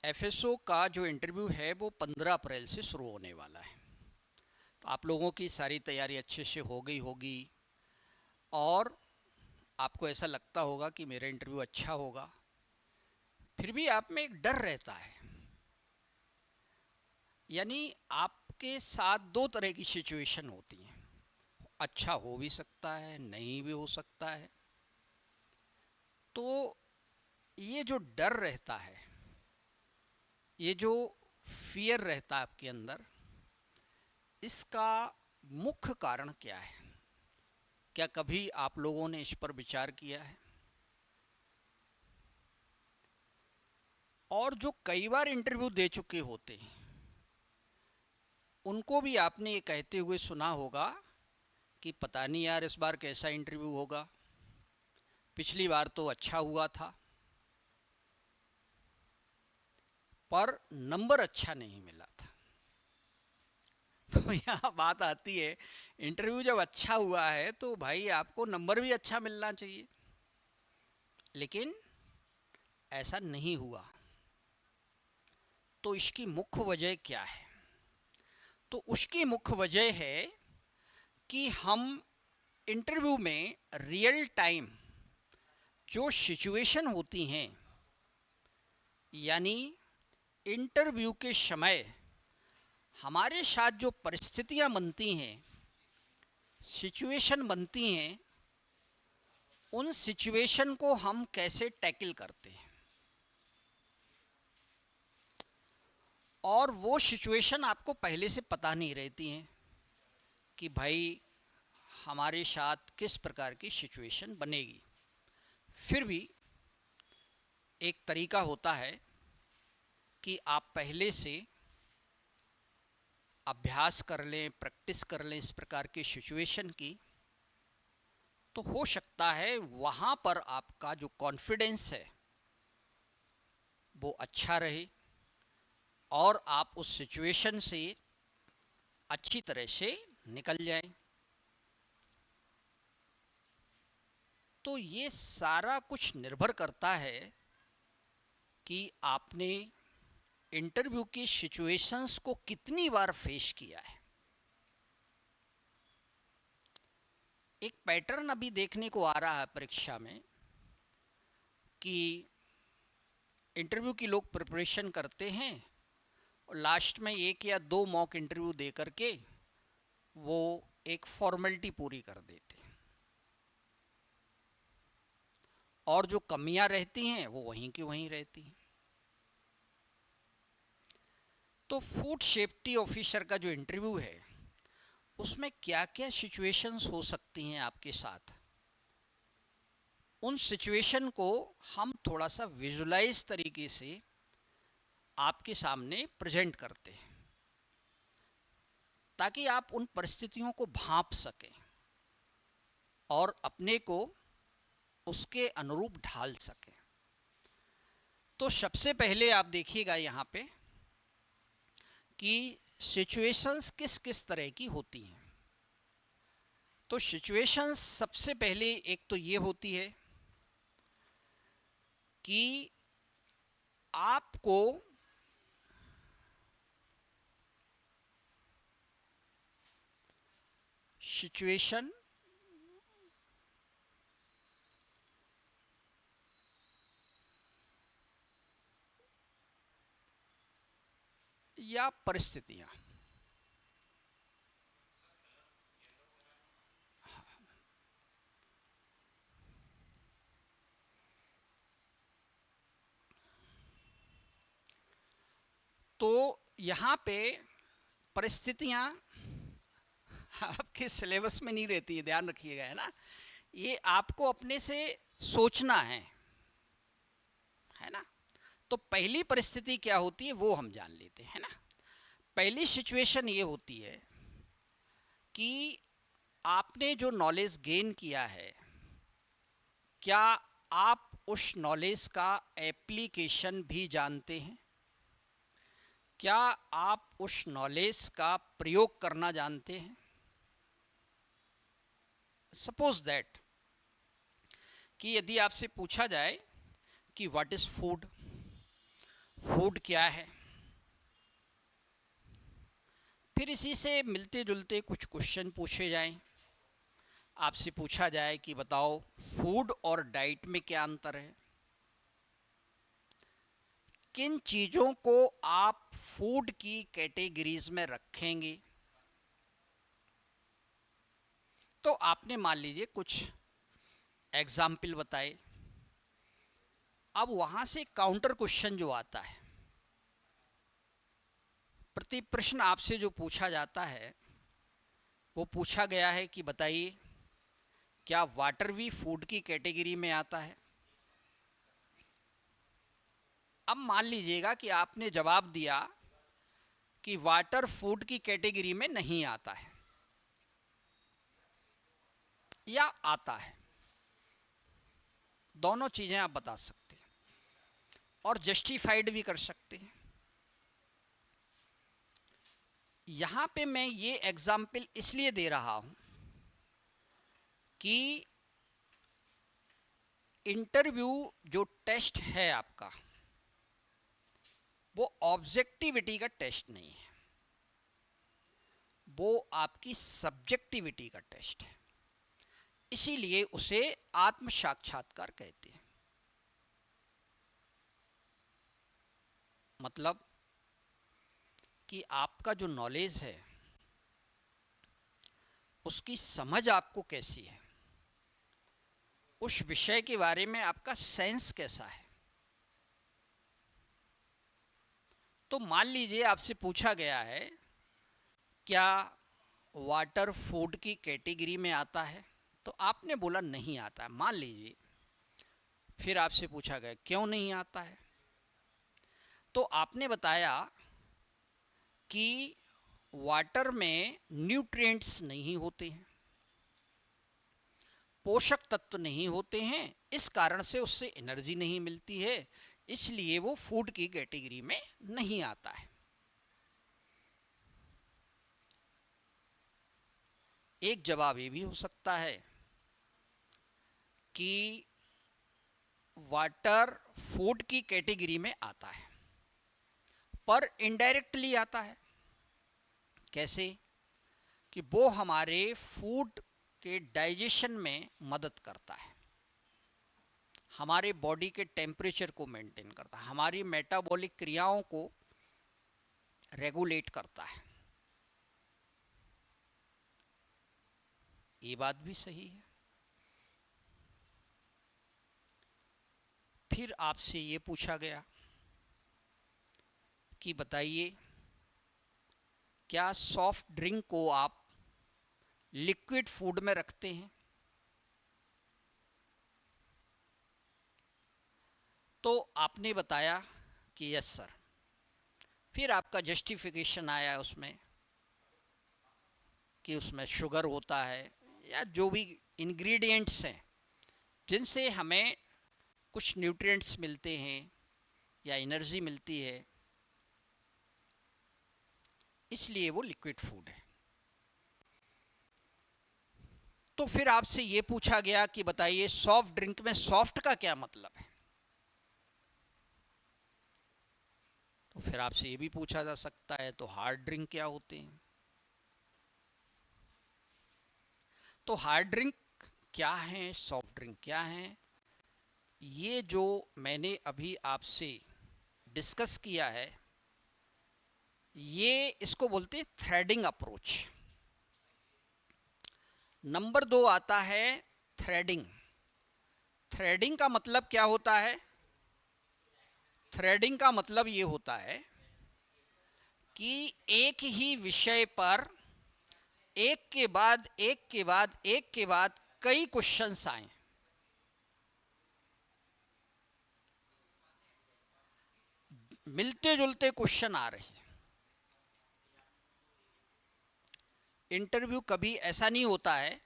FSO का जो interview है वो 15 अप्रैल से शुरू होने वाला है। तो आप लोगों की सारी तैयारी अच्छे से हो गई होगी और आपको ऐसा लगता होगा कि मेरा इंटरव्यू अच्छा होगा। फिर भी आप में एक डर रहता है, यानी आपके साथ दो तरह की सिचुएशन होती हैं। अच्छा हो भी सकता है, नहीं भी हो सकता है। तो ये जो डर रहता है, ये जो फियर रहता है आपके अंदर, इसका मुख्य कारण क्या है? क्या कभी आप लोगों ने इस पर विचार किया है? और जो कई बार इंटरव्यू दे चुके होते हैं उनको भी आपने ये कहते हुए सुना होगा कि पता नहीं यार इस बार कैसा इंटरव्यू होगा, पिछली बार तो अच्छा हुआ था पर नंबर अच्छा नहीं मिला था। तो यहाँ बात आती है, इंटरव्यू जब अच्छा हुआ है तो भाई आपको नंबर भी अच्छा मिलना चाहिए, लेकिन ऐसा नहीं हुआ। तो इसकी मुख्य वजह क्या है? तो उसकी मुख्य वजह है कि हम इंटरव्यू में रियल टाइम जो सिचुएशन होती हैं, यानी इंटरव्यू के समय हमारे साथ जो परिस्थितियां बनती हैं, सिचुएशन बनती हैं, उन सिचुएशन को हम कैसे टैकल करते हैं। और वो सिचुएशन आपको पहले से पता नहीं रहती हैं कि भाई हमारे साथ किस प्रकार की सिचुएशन बनेगी। फिर भी एक तरीका होता है कि आप पहले से अभ्यास कर लें, प्रैक्टिस कर लें इस प्रकार की सिचुएशन की, तो हो सकता है वहाँ पर आपका जो कॉन्फिडेंस है वो अच्छा रहे और आप उस सिचुएशन से अच्छी तरह से निकल जाएं। तो ये सारा कुछ निर्भर करता है कि आपने इंटरव्यू की सिचुएशंस को कितनी बार फेस किया है। एक पैटर्न अभी देखने को आ रहा है परीक्षा में कि इंटरव्यू की लोग प्रिपरेशन करते हैं और लास्ट में एक या दो मॉक इंटरव्यू दे करके वो एक फॉर्मेलिटी पूरी कर देते हैं और जो कमियां रहती हैं वो वहीं की वहीं रहती हैं। तो फूड सेफ्टी ऑफिसर का जो इंटरव्यू है उसमें क्या क्या सिचुएशंस हो सकती हैं आपके साथ, उन सिचुएशन को हम थोड़ा सा विजुलाइज तरीके से आपके सामने प्रेजेंट करते हैं ताकि आप उन परिस्थितियों को भांप सकें और अपने को उसके अनुरूप ढाल सकें। तो सबसे पहले आप देखिएगा यहाँ पे कि सिचुएशंस किस किस तरह की होती हैं। तो सिचुएशंस सबसे पहले एक तो ये होती है कि आपको सिचुएशन या परिस्थितियां, तो यहाँ पे परिस्थितियां आपके सिलेबस में नहीं रहती है, ध्यान रखिएगा, है ना। ये आपको अपने से सोचना है ना। तो पहली परिस्थिति क्या होती है वो हम जान लेते हैं, है ना। पहली सिचुएशन ये होती है कि आपने जो नॉलेज गेन किया है, क्या आप उस नॉलेज का एप्लीकेशन भी जानते हैं? क्या आप उस नॉलेज का प्रयोग करना जानते हैं? सपोज दैट कि यदि आपसे पूछा जाए कि व्हाट इज़ फूड, फूड क्या है। फिर इसी से मिलते जुलते कुछ क्वेश्चन पूछे जाएं, आपसे पूछा जाए कि बताओ फूड और डाइट में क्या अंतर है, किन चीज़ों को आप फूड की कैटेगरीज में रखेंगे। तो आपने मान लीजिए कुछ एग्जाम्पल बताए, अब वहाँ से काउंटर क्वेश्चन जो आता है, प्रति प्रश्न आपसे जो पूछा जाता है वो पूछा गया है कि बताइए क्या वाटर भी फूड की कैटेगरी में आता है। अब मान लीजिएगा कि आपने जवाब दिया कि वाटर फूड की कैटेगरी में नहीं आता है या आता है, दोनों चीज़ें आप बता सकते हैं और जस्टिफाइड भी कर सकते हैं। यहाँ पे मैं ये एग्जाम्पल इसलिए दे रहा हूँ कि इंटरव्यू जो टेस्ट है आपका वो ऑब्जेक्टिविटी का टेस्ट नहीं है, वो आपकी सब्जेक्टिविटी का टेस्ट है, इसीलिए उसे आत्म साक्षात्कार कहते हैं। मतलब कि आपका जो नॉलेज है उसकी समझ आपको कैसी है, उस विषय के बारे में आपका सेंस कैसा है। तो मान लीजिए आपसे पूछा गया है क्या वाटर फूड की कैटेगरी में आता है, तो आपने बोला नहीं आता है, मान लीजिए। फिर आपसे पूछा गया क्यों नहीं आता है, तो आपने बताया कि वाटर में न्यूट्रिएंट्स नहीं होते हैं, पोषक तत्व नहीं होते हैं, इस कारण से उससे एनर्जी नहीं मिलती है, इसलिए वो फूड की कैटेगरी में नहीं आता है। एक जवाब ये भी हो सकता है कि वाटर फूड की कैटेगरी में आता है पर इनडायरेक्टली आता है। कैसे? कि वो हमारे फूड के डाइजेशन में मदद करता है, हमारे बॉडी के टेम्परेचर को मेंटेन करता है, हमारी मेटाबॉलिक क्रियाओं को रेगुलेट करता है। ये बात भी सही है। फिर आपसे ये पूछा गया कि बताइए क्या सॉफ्ट ड्रिंक को आप लिक्विड फूड में रखते हैं, तो आपने बताया कि यस सर। फिर आपका जस्टिफिकेशन आया उसमें कि उसमें शुगर होता है या जो भी इंग्रेडिएंट्स हैं जिनसे हमें कुछ न्यूट्रिएंट्स मिलते हैं या एनर्जी मिलती है, इसलिए वो लिक्विड फूड है। तो फिर आपसे ये पूछा गया कि बताइए सॉफ्ट ड्रिंक में सॉफ्ट का क्या मतलब है, तो फिर आपसे ये भी पूछा जा सकता है तो हार्ड ड्रिंक क्या होते हैं। तो हार्ड ड्रिंक क्या है, सॉफ्ट ड्रिंक क्या है, ये जो मैंने अभी आपसे डिस्कस किया है, ये इसको बोलते हैं थ्रेडिंग अप्रोच। नंबर 2 आता है थ्रेडिंग। थ्रेडिंग का मतलब क्या होता है? थ्रेडिंग का मतलब ये होता है कि एक ही विषय पर एक के बाद एक के बाद एक के बाद कई क्वेश्चंस आए, मिलते जुलते क्वेश्चन आ रहे हैं। इंटरव्यू कभी ऐसा नहीं होता है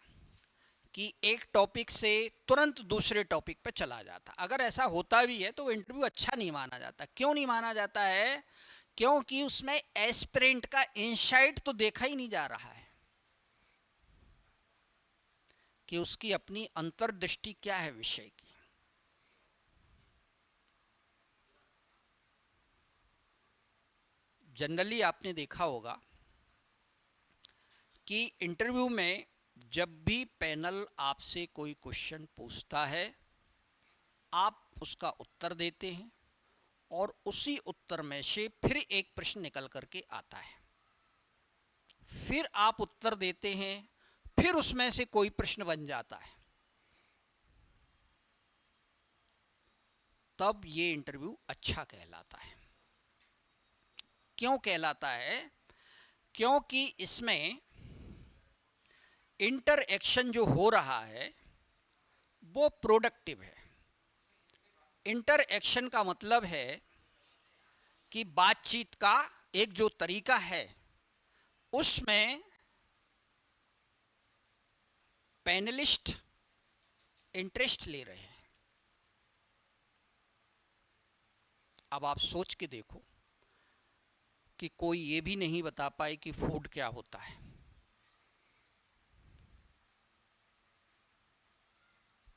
कि एक टॉपिक से तुरंत दूसरे टॉपिक पे चला जाता। अगर ऐसा होता भी है तो वो इंटरव्यू अच्छा नहीं माना जाता। क्यों नहीं माना जाता है? क्योंकि उसमें एस्पिरेंट का इनसाइट तो देखा ही नहीं जा रहा है कि उसकी अपनी अंतर्दृष्टि क्या है विषय की। जनरली आपने देखा होगा कि इंटरव्यू में जब भी पैनल आपसे कोई क्वेश्चन पूछता है, आप उसका उत्तर देते हैं और उसी उत्तर में से फिर एक प्रश्न निकल करके आता है, फिर आप उत्तर देते हैं, फिर उसमें से कोई प्रश्न बन जाता है, तब ये इंटरव्यू अच्छा कहलाता है। क्यों कहलाता है? क्योंकि इसमें इंटरएक्शन जो हो रहा है वो प्रोडक्टिव है। इंटरएक्शन का मतलब है कि बातचीत का एक जो तरीका है उसमें पैनलिस्ट इंटरेस्ट ले रहे हैं। अब आप सोच के देखो कि कोई ये भी नहीं बता पाए कि फूड क्या होता है,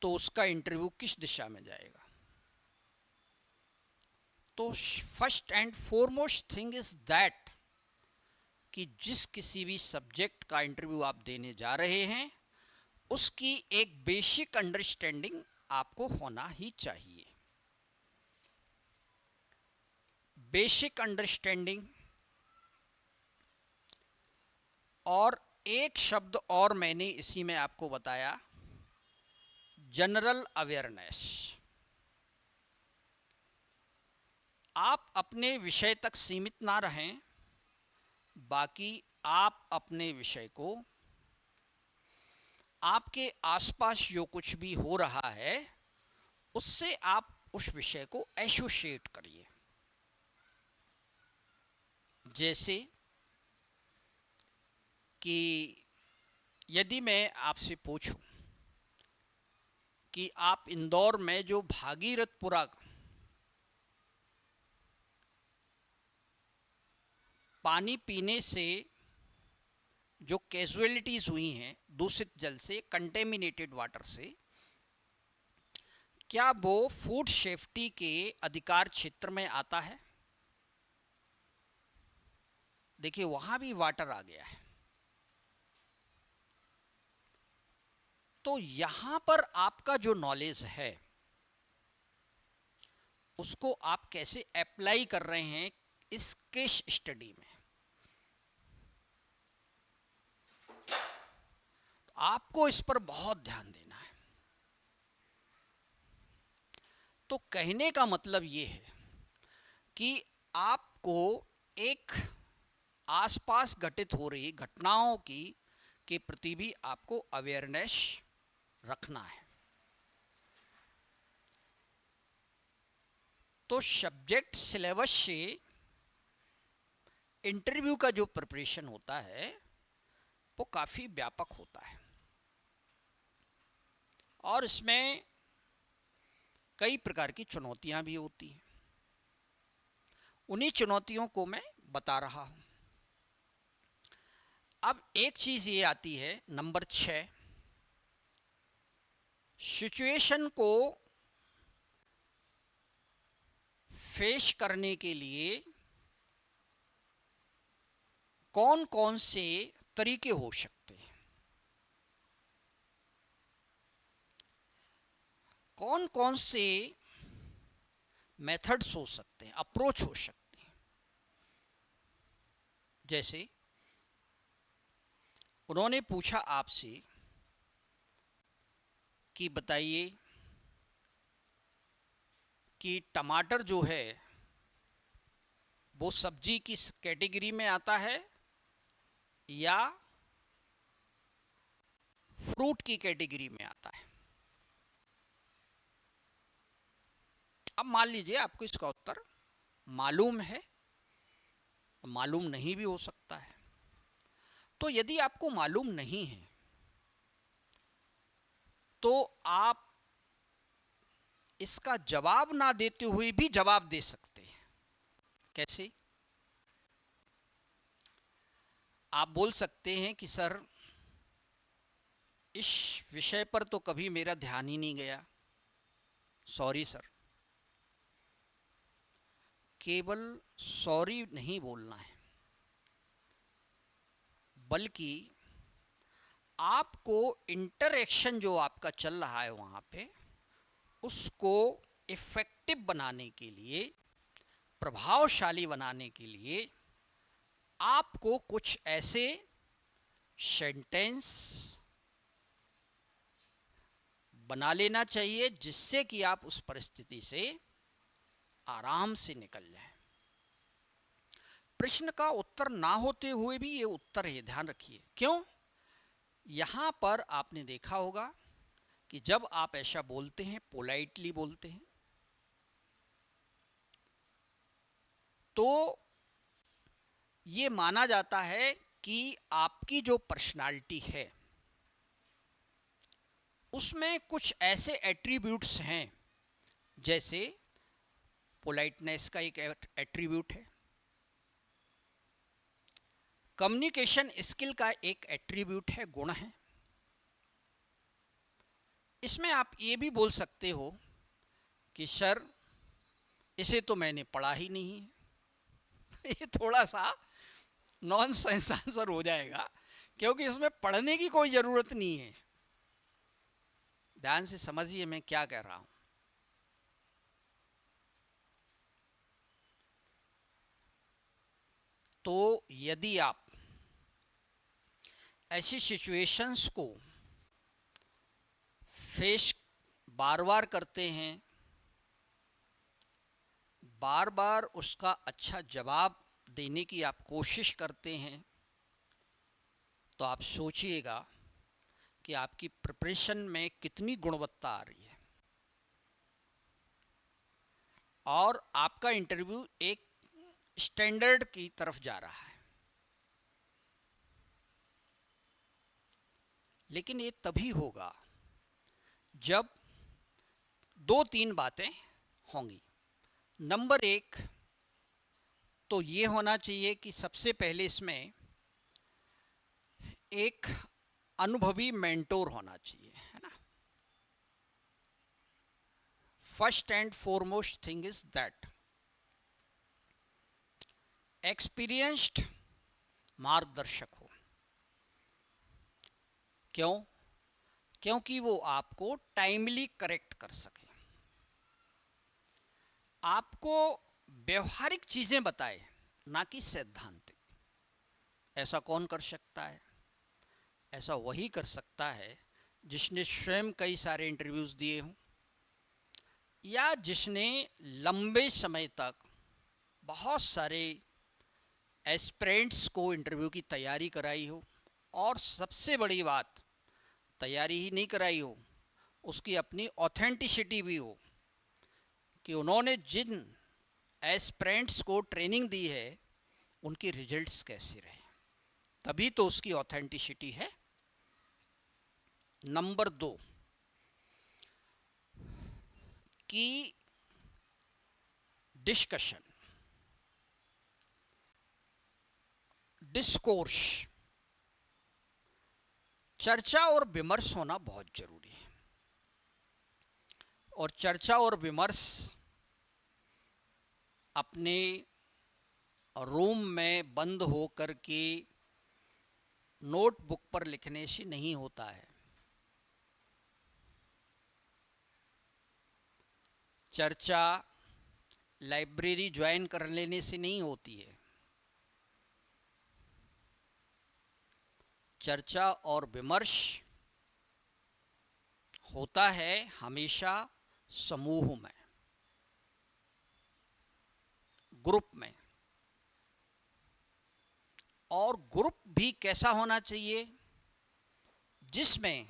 तो उसका इंटरव्यू किस दिशा में जाएगा? तो first and foremost thing is that कि जिस किसी भी सब्जेक्ट का इंटरव्यू आप देने जा रहे हैं उसकी एक बेसिक अंडरस्टैंडिंग आपको होना ही चाहिए। बेसिक अंडरस्टैंडिंग, और एक शब्द और मैंने इसी में आपको बताया, जनरल अवेयरनेस। आप अपने विषय तक सीमित ना रहें, बाकी आप अपने विषय को, आपके आसपास जो कुछ भी हो रहा है उससे आप उस विषय को एसोसिएट करिए। जैसे कि यदि मैं आपसे पूछूं कि आप इंदौर में जो भागीरथपुरा पानी पीने से जो कैजुअलिटीज़ हुई हैं दूषित जल से, कंटेमिनेटेड वाटर से, क्या वो फूड सेफ्टी के अधिकार क्षेत्र में आता है? देखिए वहाँ भी वाटर आ गया है। तो यहाँ पर आपका जो नॉलेज है उसको आप कैसे अप्लाई कर रहे हैं इस केस स्टडी में, आपको इस पर बहुत ध्यान देना है। तो कहने का मतलब ये है कि आपको एक आसपास घटित हो रही घटनाओं की के प्रति भी आपको अवेयरनेस रखना है। तो सब्जेक्ट सिलेबस से इंटरव्यू का जो प्रिपरेशन होता है वो काफ़ी व्यापक होता है और इसमें कई प्रकार की चुनौतियां भी होती हैं। उन्हीं चुनौतियों को मैं बता रहा हूं। अब एक चीज़ ये आती है, नंबर 6, सिचुएशन को फेस करने के लिए कौन कौन से तरीके हो सकते हैं, कौन कौन से मेथड्स हो सकते हैं, अप्रोच हो सकते हैं। जैसे उन्होंने पूछा आपसे कि बताइए कि टमाटर जो है वो सब्जी की कैटेगरी में आता है या फ्रूट की कैटेगरी में आता है। अब मान लीजिए आपको इसका उत्तर मालूम है, मालूम नहीं भी हो सकता है। तो यदि आपको मालूम नहीं है तो आप इसका जवाब ना देते हुए भी जवाब दे सकते हैं। कैसे? आप बोल सकते हैं कि सर इस विषय पर तो कभी मेरा ध्यान ही नहीं गया, सॉरी सर। केवल सॉरी नहीं बोलना है, बल्कि आपको इंटरेक्शन जो आपका चल रहा है वहाँ पे, उसको इफ़ेक्टिव बनाने के लिए, प्रभावशाली बनाने के लिए आपको कुछ ऐसे सेंटेंस बना लेना चाहिए जिससे कि आप उस परिस्थिति से आराम से निकल जाएं। प्रश्न का उत्तर ना होते हुए भी ये उत्तर है, ध्यान रखिए। क्यों? यहाँ पर आपने देखा होगा कि जब आप ऐसा बोलते हैं, पोलाइटली बोलते हैं, तो ये माना जाता है कि आपकी जो पर्सनालिटी है उसमें कुछ ऐसे एट्रीब्यूट्स हैं, जैसे पोलाइटनेस का एक एट्रीब्यूट है, कम्युनिकेशन स्किल का एक एट्रीब्यूट है, गुण है। इसमें आप ये भी बोल सकते हो कि सर इसे तो मैंने पढ़ा ही नहीं है। ये थोड़ा सा नॉनसेंस आंसर हो जाएगा, क्योंकि इसमें पढ़ने की कोई ज़रूरत नहीं है। ध्यान से समझिए मैं क्या कह रहा हूँ। तो यदि आप ऐसी सिचुएशंस को फेस बार बार करते हैं, बार बार उसका अच्छा जवाब देने की आप कोशिश करते हैं, तो आप सोचिएगा कि आपकी प्रिपरेशन में कितनी गुणवत्ता आ रही है और आपका इंटरव्यू एक स्टैंडर्ड की तरफ जा रहा है। लेकिन ये तभी होगा जब दो तीन बातें होंगी। नंबर एक तो ये होना चाहिए कि सबसे पहले इसमें एक अनुभवी मेंटोर होना चाहिए, है ना। First and foremost thing is that experienced मार्गदर्शक हो। क्यों? क्योंकि वो आपको टाइमली करेक्ट कर सके, आपको व्यवहारिक चीज़ें बताए, ना कि सैद्धांतिक। ऐसा कौन कर सकता है? ऐसा वही कर सकता है जिसने स्वयं कई सारे इंटरव्यूज़ दिए हों, या जिसने लंबे समय तक बहुत सारे एस्पिरेंट्स को इंटरव्यू की तैयारी कराई हो, और सबसे बड़ी बात, तैयारी ही नहीं कराई हो, उसकी अपनी ऑथेंटिसिटी भी हो, कि उन्होंने जिन एस्पिरेंट्स को ट्रेनिंग दी है उनके रिजल्ट्स कैसे रहे, तभी तो उसकी ऑथेंटिसिटी है। नंबर दो कि डिस्कशन, डिस्कोर्स, चर्चा और विमर्श होना बहुत जरूरी है। और चर्चा और विमर्श अपने रूम में बंद होकर के नोटबुक पर लिखने से नहीं होता है। चर्चा लाइब्रेरी ज्वाइन कर लेने से नहीं होती है। चर्चा और विमर्श होता है हमेशा समूह में, ग्रुप में। और ग्रुप भी कैसा होना चाहिए? जिसमें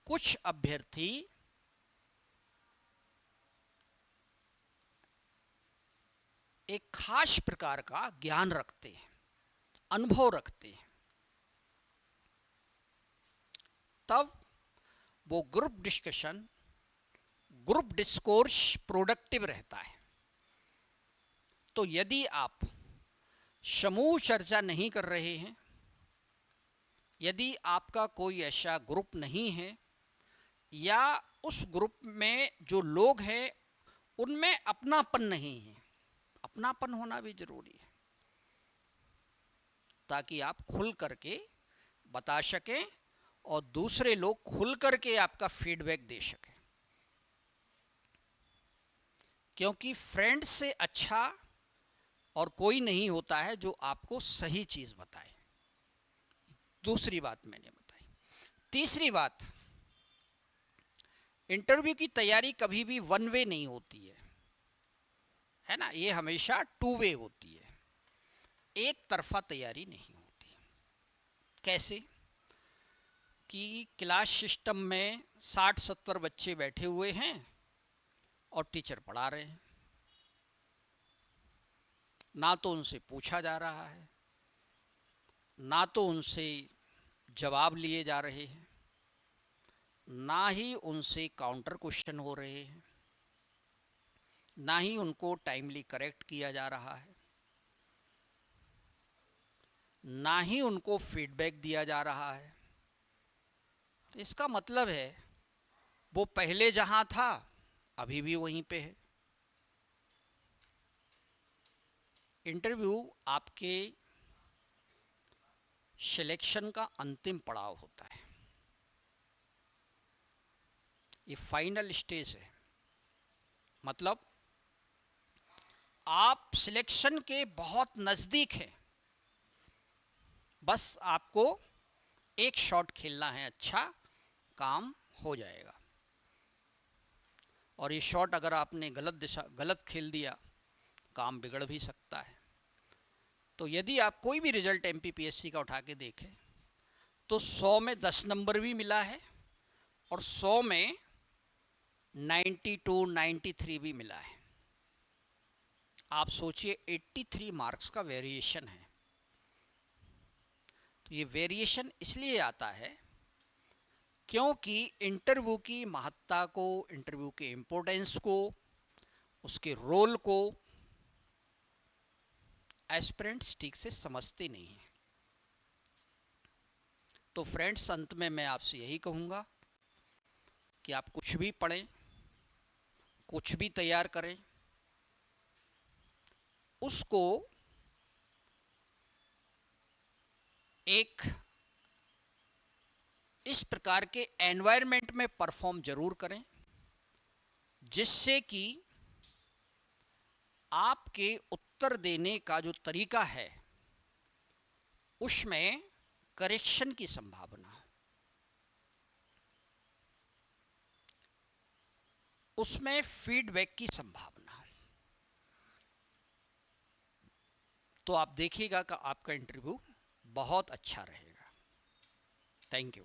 कुछ अभ्यर्थी एक खास प्रकार का ज्ञान रखते हैं, अनुभव रखते हैं, तब वो group discussion, group discourse productive रहता है। तो यदि आप समूह चर्चा नहीं कर रहे हैं, यदि आपका कोई ऐसा ग्रुप नहीं है, या उस ग्रुप में जो लोग हैं उनमें अपनापन नहीं है, अपनापन होना भी जरूरी है, ताकि आप खुल करके बता सकें और दूसरे लोग खुल करके आपका फीडबैक दे सकें। क्योंकि फ्रेंड से अच्छा और कोई नहीं होता है जो आपको सही चीज बताए। दूसरी बात मैंने बताई। तीसरी बात, इंटरव्यू की तैयारी कभी भी वन वे नहीं होती है ना, ये हमेशा टू वे होती है, एक तरफा तैयारी नहीं होती। कैसे कि क्लास सिस्टम में 60-70 बच्चे बैठे हुए हैं और टीचर पढ़ा रहे हैं, ना तो उनसे पूछा जा रहा है, ना तो उनसे जवाब लिए जा रहे हैं, ना ही उनसे काउंटर क्वेश्चन हो रहे हैं, ना ही उनको टाइमली करेक्ट किया जा रहा है, ना ही उनको फीडबैक दिया जा रहा है। तो इसका मतलब है वो पहले जहां था अभी भी वहीं पे है। इंटरव्यू आपके सिलेक्शन का अंतिम पड़ाव होता है, ये फाइनल स्टेज है। मतलब आप सिलेक्शन के बहुत नज़दीक हैं, बस आपको एक शॉट खेलना है, अच्छा काम हो जाएगा। और ये शॉट अगर आपने गलत खेल दिया, काम बिगड़ भी सकता है। तो यदि आप कोई भी रिजल्ट एमपीपीएससी का उठा के देखें तो 100 में 10 नंबर भी मिला है और 100 में 92, 93 भी मिला है। आप सोचिए 83 मार्क्स का वेरिएशन है। तो ये वेरिएशन इसलिए आता है क्योंकि इंटरव्यू की महत्ता को, इंटरव्यू के इम्पोर्टेंस को, उसके रोल को एस्पिरेंट्स ठीक से समझते नहीं हैं। तो फ्रेंड्स, अंत में मैं आपसे यही कहूँगा कि आप कुछ भी पढ़ें, कुछ भी तैयार करें, उसको एक इस प्रकार के एनवायरनमेंट में परफॉर्म जरूर करें जिससे कि आपके उत्तर देने का जो तरीका है उसमें करेक्शन की संभावना, उसमें फीडबैक की संभावना। तो आप देखिएगा कि आपका इंटरव्यू बहुत अच्छा रहेगा। Thank you.